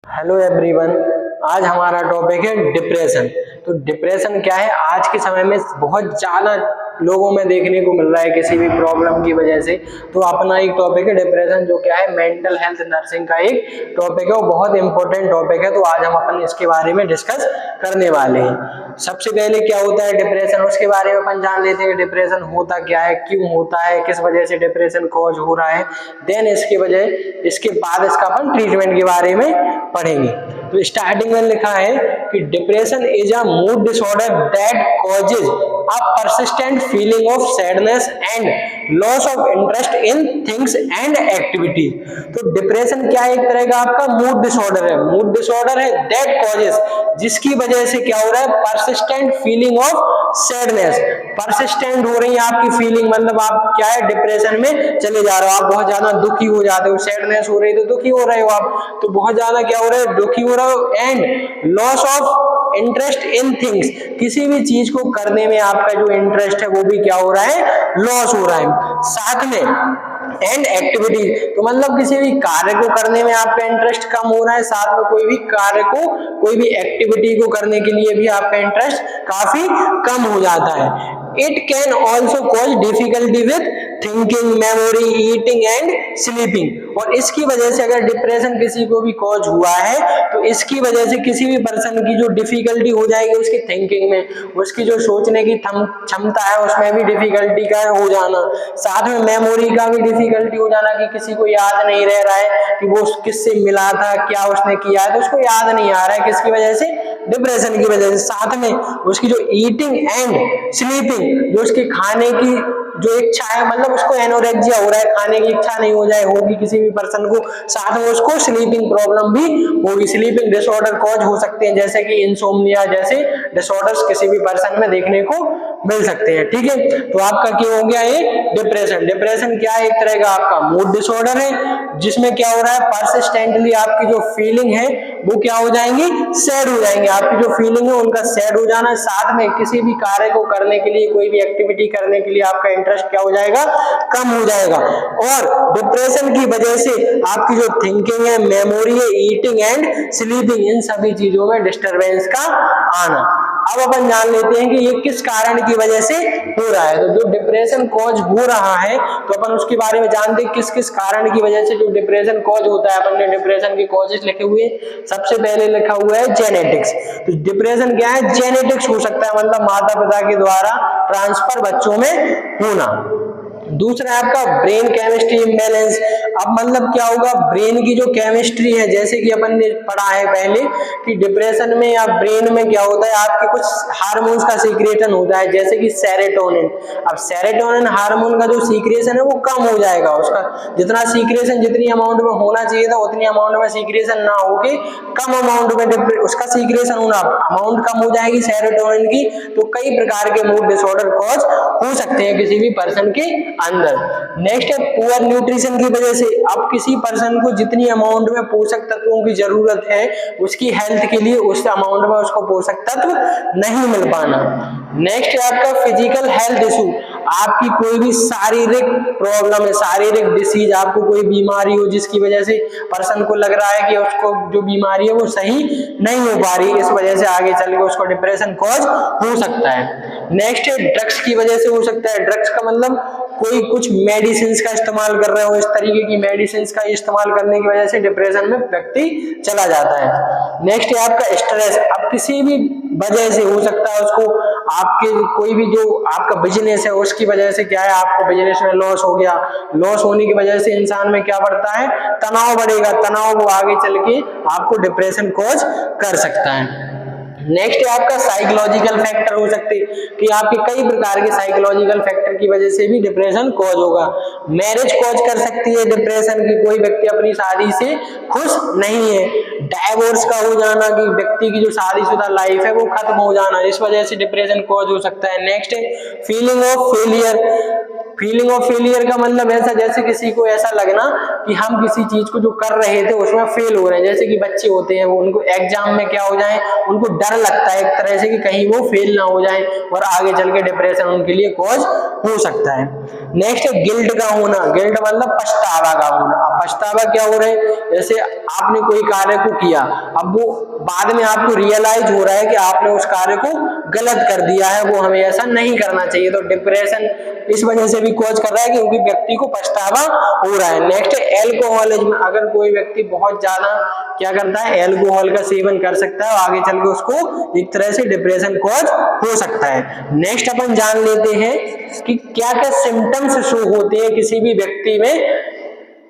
Hello everyone, आज हमारा topic है डिप्रेशन। तो डिप्रेशन क्या है? आज के समय में बहुत ज़्यादा लोगों में देखने को मिल रहा है किसी भी प्रॉब्लम की वजह से। तो अपना एक टॉपिक है डिप्रेशन, जो क्या है मेंटल हेल्थ नर्सिंग का एक टॉपिक है, वो बहुत इंपॉर्टेंट टॉपिक है। तो आज हम अपन इसके बारे में डिस्कस करने वाले हैं। सबसे पहले क्या होता है डिप्रेशन, उसके बारे में अपन जान लेते हैं। डिप्रेशन होता क्या है, क्यों होता है, किस वजह से डिप्रेशन कॉज हो रहा है, देन इसके बाद इसका अपन ट्रीटमेंट के बारे में पढ़ेंगे। तो स्टार्टिंग में लिखा है कि depression is a mood disorder that causes a persistent feeling of sadness and loss of interest in things and activity. तो डिप्रेशन क्या है? एक तरह का आपका मूड डिसऑर्डर है। मूड डिसऑर्डर है दैट कॉजेज, जिसकी वजह से क्या हो रहा है, persistent feeling of sadness. Persistent हो रही है आपकी फीलिंग, मतलब आप क्या है डिप्रेशन में चले जा रहे हो, आप बहुत ज्यादा दुखी हो जाते हो। सैडनेस हो रही है तो दुखी हो रहे हो आप, तो बहुत ज्यादा क्या हो रहा है, दुखी हो रहे हो। And loss of interest in things, किसी भी चीज को करने में आपका जो इंटरेस्ट है वो भी क्या हो रहा है, लॉस हो रहा है। साथ में एंड एक्टिविटी, तो मतलब किसी भी कार्य को करने में आपका इंटरेस्ट कम हो रहा है, साथ में कोई भी कार्य को, कोई भी एक्टिविटी को करने के लिए भी आपका इंटरेस्ट काफी कम हो जाता है। It can also cause difficulty with thinking, memory, eating and sleeping. और इसकी वजह से अगर डिप्रेशन किसी को भी कॉज हुआ है तो इसकी वजह से किसी भी पर्सन की जो डिफिकल्टी हो जाएगी उसकी थिंकिंग में, उसकी जो सोचने की क्षमता है उसमें भी डिफिकल्टी का हो जाना, साथ में मेमोरी का भी डिफिकल्टी हो जाना कि किसी को याद नहीं रह रहा है कि वो किससे मिला था, क्या उसने किया है, तो उसको याद नहीं आ रहा है। किसकी वजह से? डिप्रेशन की वजह से। साथ में उसकी जो ईटिंग एंड स्लीपिंग, जो उसके खाने की जो इच्छा है, मतलब उसको एनोरेक्सिया हो रहा है, खाने की इच्छा नहीं हो जाए होगी किसी भी पर्सन को, साथ में उसको स्लीपिंग प्रॉब्लम भी होगी। स्लीपिंग डिसऑर्डर कॉज हो सकते हैं, जैसे कि इंसोम्निया जैसे डिसऑर्डर्स किसी भी पर्सन में देखने को मिल सकते हैं। ठीक है, तो आपका क्या हो गया ये डिप्रेशन। डिप्रेशन क्या है? एक तरह का आपका मूड डिसऑर्डर है, जिसमें क्या हो रहा है, परसिस्टेंटली आपकी जो फीलिंग है वो क्या हो जाएंगी, सैड हो जाएंगे। आपकी जो फीलिंग है उनका सैड हो जाना, साथ में किसी भी कार्य को करने के लिए, कोई भी एक्टिविटी करने के लिए आपका इंटरेस्ट क्या हो जाएगा, कम हो जाएगा। और डिप्रेशन की वजह से आपकी जो थिंकिंग है, मेमोरी है, ईटिंग एंड स्लीपिंग, इन सभी चीजों में डिस्टरबेंस का आना। अब अपन जान लेते हैं कि ये किस कारण की वजह से हो रहा है। तो जो डिप्रेशन कॉज हो रहा है तो अपन उसके बारे में जानते हैं किस किस कारण की वजह से जो डिप्रेशन कॉज होता है। अपन ने डिप्रेशन के कॉजेस लिखे हुए, सबसे पहले लिखा हुआ है जेनेटिक्स। तो डिप्रेशन क्या है? जेनेटिक्स हो सकता है, मतलब माता पिता के द्वारा ट्रांसफर बच्चों में होना। दूसरा है आपका ब्रेन केमिस्ट्री इम्बैलेंस। अब मतलब क्या होगा, ब्रेन की जो केमिस्ट्री है, जैसे कि अपन ने पढ़ा है पहले कि डिप्रेशन में या ब्रेन में क्या होता है, आपके कुछ हार्मोन्स का सीक्रेशन होता है, जैसे कि सेरोटोनिन। अब सेरोटोनिन हार्मोन का जो सीक्रेशन है वो कम हो जाएगा, उसका जितना सीक्रेशन जितनी अमाउंट में होना चाहिए था उतनी अमाउंट में सीक्रेशन ना होके कम अमाउंट में उसका सीक्रेशन होना, अमाउंट कम हो जाएगी सेरोटोनिन की। तो कई प्रकार के मूड डिसऑर्डर कॉज हो सकते हैं किसी भी पर्सन के अंदर। नेक्स्ट है पुअर न्यूट्रिशन की वजह से। अब किसी पर्सन को जितनी अमाउंट में पोषक तत्वों की जरूरत है उसकी हेल्थ के लिए, उस अमाउंट में उसको पोषक तत्व नहीं मिल पाना। नेक्स्ट है आपका फिजिकल हेल्थ इशू। आपकी कोई भी शारीरिक प्रॉब्लम है, शारीरिक डिसीज, आपको कोई बीमारी हो जिसकी वजह से पर्सन को लग रहा है कि उसको जो बीमारी है वो सही नहीं हो पा रही, इस वजह से आगे चल के उसको डिप्रेशन कॉज हो सकता है। नेक्स्ट है ड्रग्स की वजह से हो सकता है। ड्रग्स का मतलब कोई कुछ मेडिसिन का इस्तेमाल कर रहे हो, इस तरीके की मेडिसिन का इस्तेमाल करने की वजह से डिप्रेशन में व्यक्ति चला जाता है। नेक्स्ट है आपका स्ट्रेस। अब किसी भी वजह से हो सकता है उसको, आपके कोई भी जो आपका बिजनेस है उसकी वजह से क्या है, आपको बिजनेस में लॉस हो गया, लॉस होने की वजह से इंसान में क्या बढ़ता है, तनाव बढ़ेगा, तनाव वो आगे चल के आपको डिप्रेशन कॉज कर सकता है। नेक्स्ट है आपका साइकोलॉजिकल फैक्टर हो सकते हैं कि आपके कई प्रकार के साइकोलॉजिकल फैक्टर की वजह से भी डिप्रेशन कॉज होगा। मैरिज कॉज कर सकती है डिप्रेशन की, कोई व्यक्ति अपनी शादी से खुश नहीं है। डाइवोर्स का हो जाना, कि व्यक्ति की जो शादीशुदा लाइफ है वो खत्म हो जाना, इस वजह से डिप्रेशन कॉज हो सकता है। नेक्स्ट है feeling of failure. Feeling of failure का मतलब ऐसा, जैसे किसी को ऐसा लगना कि हम किसी चीज को जो कर रहे थे उसमें फेल हो रहे हैं। जैसे कि बच्चे होते हैं, वो उनको एग्जाम में क्या हो जाए, उनको डर लगता है एक तरह से कि कहीं वो फेल ना हो जाए, और आगे चल के डिप्रेशन उनके लिए कॉज हो सकता है। नेक्स्ट है गिल्ट का होना। गिल्ट मतलब पछतावा का होना। अब पछतावा क्या हो रहा है, जैसे आपने कोई कार्य को किया, अब वो बाद में आपको रियलाइज हो रहा है कि आपने उस कार्य को गलत कर दिया है, वो हमें ऐसा नहीं करना चाहिए। तो डिप्रेशन इस वजह से भी कॉज कर रहा है क्योंकि व्यक्ति को पछतावा हो रहा है। नेक्स्ट है एल्कोहलिज्म। अगर कोई व्यक्ति बहुत ज्यादा क्या करता है, एल्कोहल का सेवन कर सकता है, आगे चल के उसको एक तरह से डिप्रेशन कॉज हो सकता है। नेक्स्ट अपन जान लेते हैं कि क्या क्या सिम्टम्स शो होते हैं किसी भी व्यक्ति में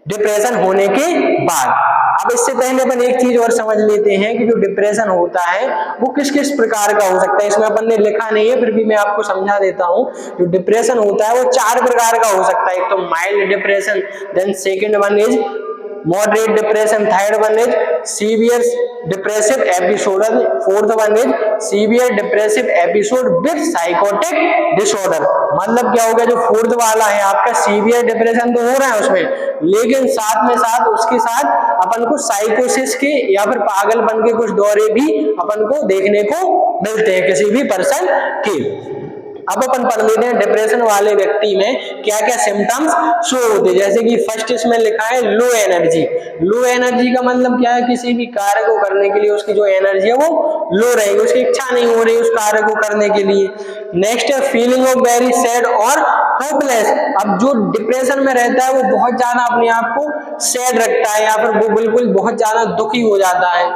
डिप्रेशन होने के बाद। अब इससे पहले अपन एक चीज और समझ लेते हैं कि जो डिप्रेशन होता है वो किस किस प्रकार का हो सकता है। इसमें अपन ने लिखा नहीं है, फिर भी मैं आपको समझा देता हूं। जो डिप्रेशन होता है वो 4 प्रकार का हो सकता है। एक तो mild depression, then second one is moderate depression, third one is severe depressive episode, fourth one is severe depressive episode with psychotic disorder. मतलब क्या होगा, जो फोर्थ वाला है आपका सीवियर डिप्रेशन तो हो रहा है उसमें, लेकिन साथ में साथ उसके साथ अपन को साइकोसिस के या फिर पागलपन के कुछ दौरे भी अपन को देखने को मिलते हैं किसी भी पर्सन के। अब अपन पढ़ लेते हैं डिप्रेशन वाले व्यक्ति में क्या क्या सिम्टम्स शो होते हैं। जैसे कि फर्स्ट इसमें लिखा है लो एनर्जी। लो एनर्जी का मतलब क्या है, किसी भी कार्य को करने के लिए उसकी जो एनर्जी है वो लो रहेगी, उसकी इच्छा नहीं हो रही उस कार्य को करने के लिए। नेक्स्ट है फीलिंग ऑफ वेरी सैड और होपलेस। अब जो डिप्रेशन में रहता है वो बहुत ज्यादा अपने आप को सैड रखता है या फिर वो बिल्कुल बहुत ज्यादा दुखी हो जाता है,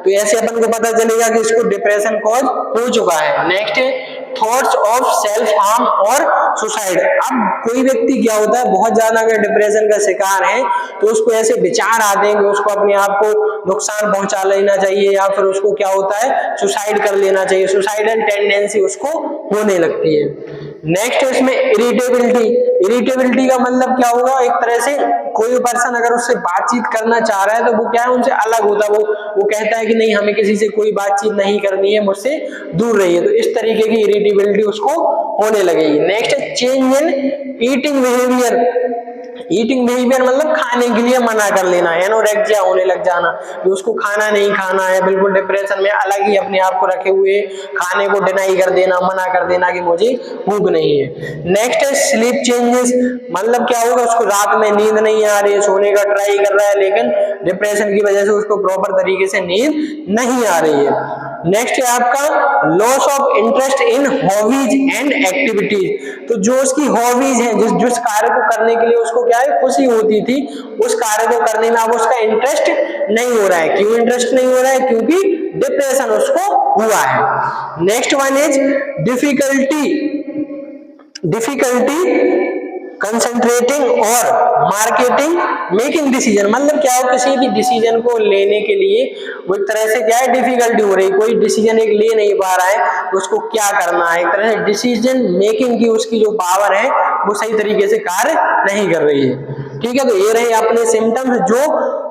तो ऐसे अपन को पता चलेगा कि इसको डिप्रेशन कॉज हो चुका है। नेक्स्ट है थॉट्स ऑफ सेल्फ हार्म और सुसाइड। अब कोई व्यक्ति क्या होता है, बहुत ज्यादा अगर डिप्रेशन का शिकार है तो उसको ऐसे विचार आते हैं कि उसको अपने आप को नुकसान पहुंचा लेना चाहिए या फिर उसको क्या होता है सुसाइड कर लेना चाहिए, सुसाइडल टेंडेंसी उसको होने लगती है। नेक्स्ट है इसमें इरिटेबिलिटी। इरिटेबिलिटी का मतलब क्या होगा, एक तरह से कोई पर्सन अगर उससे बातचीत करना चाह रहा है तो वो क्या है उनसे अलग होता है, वो कहता है कि नहीं हमें किसी से कोई बातचीत नहीं करनी है, मुझसे दूर रहिए। तो इस तरीके की इरिटेबिलिटी उसको होने लगेगी। नेक्स्ट है change in eating behaviour. Eating behaviour मतलब खाने के लिए मना कर लेना, एनोरेक्सिया होने लग जाना, कि उसको खाना नहीं खाना है, बिल्कुल डिप्रेशन में अलग ही अपने आप को रखे हुए खाने को डिनाई कर देना, मना कर देना कि मुझे भूख नहीं है। नेक्स्ट है स्लीप चेंजेस। मतलब क्या होगा, उसको रात में नींद नहीं आ रही है, सोने का ट्राई कर रहा है लेकिन डिप्रेशन की वजह से उसको प्रॉपर तरीके से नींद नहीं आ रही है। नेक्स्ट है आपका loss of interest in hobbies and activities. तो जो उसकी हॉबीज है, जिस कार्य को करने के लिए उसको क्या है खुशी होती थी, उस कार्य को करने में अब उसका इंटरेस्ट नहीं हो रहा है। क्यों इंटरेस्ट नहीं हो रहा है, क्योंकि डिप्रेशन उसको हुआ है। Next one is difficulty concentrating और मार्केटिंग मेकिंग डिसीजन। मतलब क्या हो, किसी भी डिसीजन को लेने के लिए वो एक तरह से क्या है डिफिकल्टी हो रही, कोई डिसीजन एक ले नहीं पा रहा है, उसको क्या करना है, एक तरह से डिसीजन मेकिंग की उसकी जो पावर है वो सही तरीके से कार्य नहीं कर रही है। ठीक है, तो ये रहे अपने सिम्टम्स जो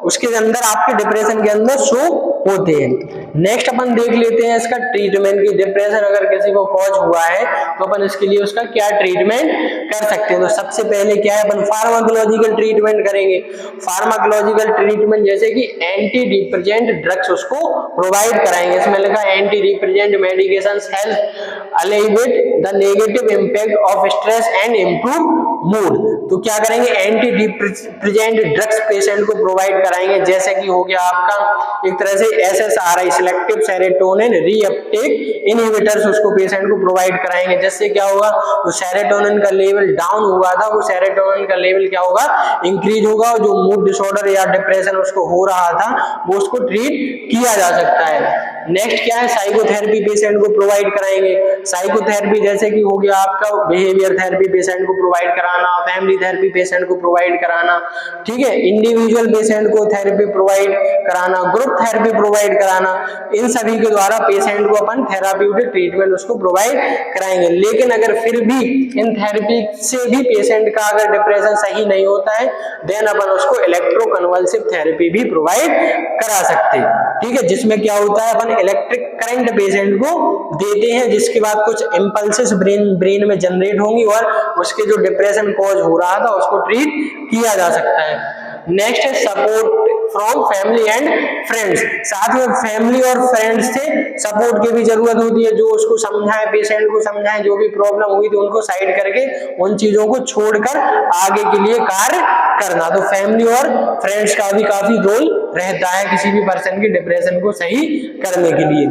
उसके अंदर आपके डिप्रेशन के अंदर शो होते हैं। नेक्स्ट अपन देख लेते हैं इसका ट्रीटमेंट की डिप्रेशन अगर किसी को कॉज हुआ है तो अपन इसके लिए उसका क्या ट्रीटमेंट कर सकते हैं। तो सबसे पहले क्या है, अपन फार्माकोलॉजिकल ट्रीटमेंट करेंगे। फार्माकोलॉजिकल ट्रीटमेंट जैसे कि एंटी डिप्रेसेंट ड्रग्स उसको प्रोवाइड कराएंगे। इसमें लिखा है anti depressant medications help alleviate the negative impact of stress and improve mood. तो क्या करेंगे, एंटी डिप्रेसेंट ड्रग्स पेशेंट को प्रोवाइड कराएंगे, जैसे कि हो गया आपका एक तरह से SSRI selective serotonin reuptake inhibitors उसको पेशेंट को प्रोवाइड कराएंगे। जिससे क्या होगा, तो सेरोटोनिन का लेवल डाउन हुआ था वो सेरोटोनिन का लेवल क्या होगा इंक्रीज होगा, और जो मूड डिसऑर्डर या डिप्रेशन उसको हो रहा था वो उसको ट्रीट किया जा सकता है। नेक्स्ट क्या है, साइकोथेरेपी पेशेंट को प्रोवाइड कराएंगे। साइकोथेरेपी जैसे कि हो गया आपका बिहेवियर थेरेपी पेशेंट को प्रोवाइड कराना, फैमिली थेरेपी पेशेंट को प्रोवाइड कराना, ठीक है, इंडिविजुअल पेशेंट को थेरेपी प्रोवाइड कराना, ग्रुप थेरेपी प्रोवाइड कराना, इन सभी के द्वारा पेशेंट को अपन थेराप्यूटिक ट्रीटमेंट उसको प्रोवाइड कराएंगे। लेकिन अगर फिर भी इन थेरेपी से भी पेशेंट का अगर डिप्रेशन सही नहीं होता है देन अपन उसको इलेक्ट्रोकन्वल्सिव थेरेपी भी प्रोवाइड करा सकते हैं। ठीक है, जिसमें क्या होता है अपन इलेक्ट्रिक करंट पेशेंट को देते हैं, जिसके बाद कुछ इम्पल्सेस ब्रेन में जनरेट होंगी और उसके जो डिप्रेशन कॉज हो रहा था उसको ट्रीट किया जा सकता है। नेक्स्ट है support from family and friends. साथ में फैमिली और फ्रेंड्स से सपोर्ट की भी जरूरत होती है, जो उसको समझाएं, पेशेंट को समझाएं, जो भी प्रॉब्लम हुई थी उनको साइड करके उन चीजों को छोड़कर आगे के लिए कार्य करना। तो फैमिली और फ्रेंड्स का भी काफी रोल रहता है किसी भी पर्सन की डिप्रेशन को सही करने के लिए।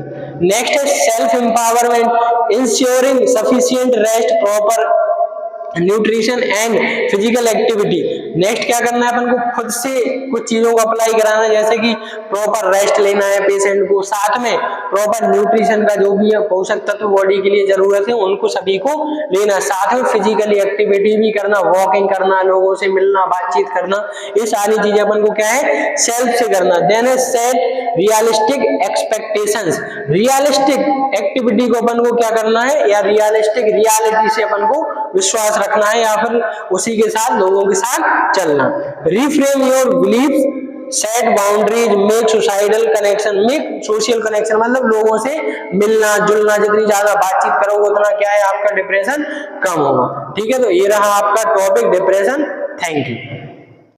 नेक्स्ट है self empowerment, ensuring sufficient rest, proper nutrition and physical activity. Next क्या करना है अपन को, खुद से कुछ चीजों को अप्लाई कराना है, जैसे कि प्रॉपर रेस्ट लेना है पेशेंट को, साथ में प्रॉपर न्यूट्रिशन का जो भी है पोषक तत्व बॉडी के लिए जरूरत है उनको सभी को लेना, साथ में फिजिकली एक्टिविटी भी करना, वॉकिंग करना, लोगों से मिलना, बातचीत करना, ये सारी चीजें अपन को क्या है सेल्फ से करना। देन है set realistic expectations, realistic activity को अपन को क्या करना है या रियलिस्टिक रियलिटी से अपन को विश्वास रखना है या फिर उसी के साथ लोगों के साथ चलना। Reframe your beliefs, set boundaries, make societal connection, make social connection, मतलब लोगों से मिलना जुलना, जितनी ज्यादा बातचीत करोगे उतना क्या है आपका डिप्रेशन कम होगा। ठीक है, तो ये रहा आपका टॉपिक डिप्रेशन। Thank you.